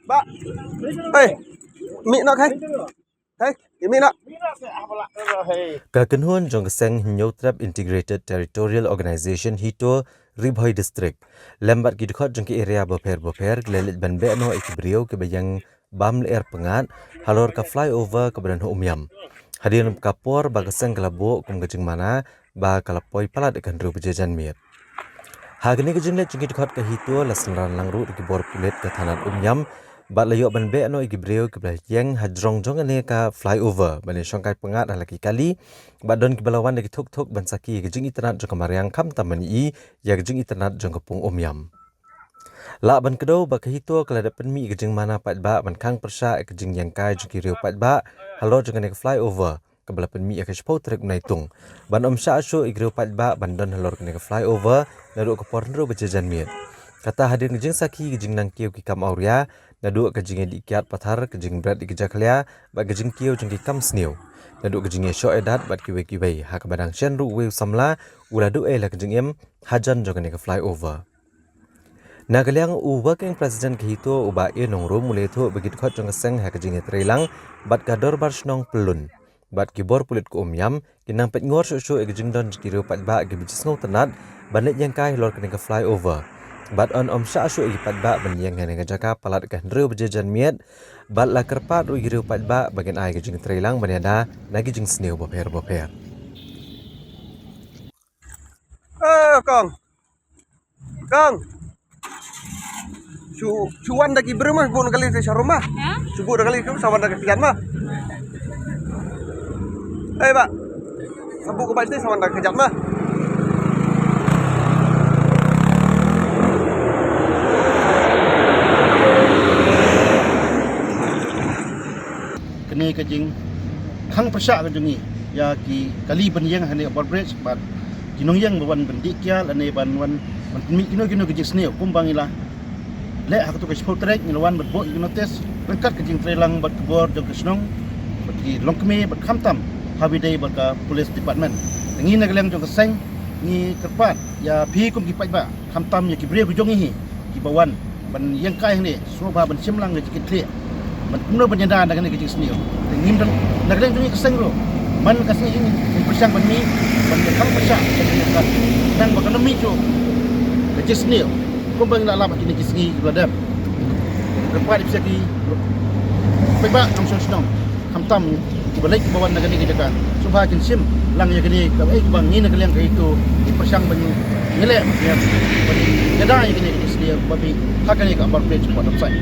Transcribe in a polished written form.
Ba. Hey, mi nak hai. Hey, mi nak. Kakenhuan jong seng Nyotrap Integrated Territorial Organization hito Ribhoi District. Lembat gidkhot jong ki area boper glelit ban beno ikibrio ke bayang bam air pengat halor ka flyover ke badan umyam. Hadirin kapor bagaseng kelabo kum gejeng mana ba kalapoi palat ikan ru bejajan miet. Hagini gejeng let jong gidkhot ke hito lasenran langru di bor pulet ke tanat umyam bat layok ban beno ikibrio ke bayang hajrong jong ane ka flyover bani syongkai pengat lagi kali bat don kibalawan lagi tuk ban saki gejeng internet jong kamariang kam tamani ya gejeng internet jong kepung umyam. La ban kedo ba kahito kelada penmi gejeng mana pat ba ban kang persya gejeng yang kai jong kirio pat ba halo jong ane flyover kebala penmi ya kespau trek naitung ban sya asyo igrio pat ba ban don halor kene flyover nadu ke pornro bejajan miet. Kata hadir gejeng saki gejeng nang kieu ki kam auria nadu gejeng di kiat pathar gejeng berat di kejaklia ba gejeng kieu jong ki kam snew nadu gejeng syo edat bat kiwe hak badang shenru we samla uladu la gejeng em hajan jong ane flyover. Nagaliang working president kahito uba e nongro mulai tu begitu khot jong seng ha kejing trelang bat kador bar snong pelun bat kibor pulit ku umyam kinang pet ngor shu kejing don kiro pat ba ge bijis ngau tenat banet yang kai lor kene ke flyover bat on sha shu pat ba ban yang ngane jaka palat kan ru bejajan miet bat la kerpat ru giro pat ba bagian ai kejing trelang banada nagi jing sneu boper. Kang. Kang. Cuan dah kiber mah, bukan kali ke rumah. Cukup dah kali ke sawan dah kekian mah. Pak. Sabu ke pasti sawan dah kejat mah. Kene kejing khang persyak ke jungi ya ki kali benyang hane abor bridge bat kinong yang bawan bendik kia lane banwan mi kino kejing sneo kumbangilah le hak tu ke sport track ngelawan berbok notice lengkat kejing trelang bat kebor jong kesnong bat ki longkme bat khamtam habidai bat ka police department ngi naglem jong keseng ni kerpat ya phi kum ki pai ba khamtam ya ki bre ku jong hi ki bawan ban yang kai ni soba ban simlang ke ki tle man kumno banyanda dengan kejing sneo ngim dan naglem jong keseng ro man kasih ini persyang ban mi ban khang persyak kan nang bakan mi jo kejing sneo kumbang la labat ini kisngi bladam kerpat bisa ki peba am sosnong khamtam balik bawan negara ni jaka subha kin sim lang ya kini ka ai bang ni negara yang itu di persang ban ngele ya ban gada ya kini kisngi babi hakani ka bar page pada sai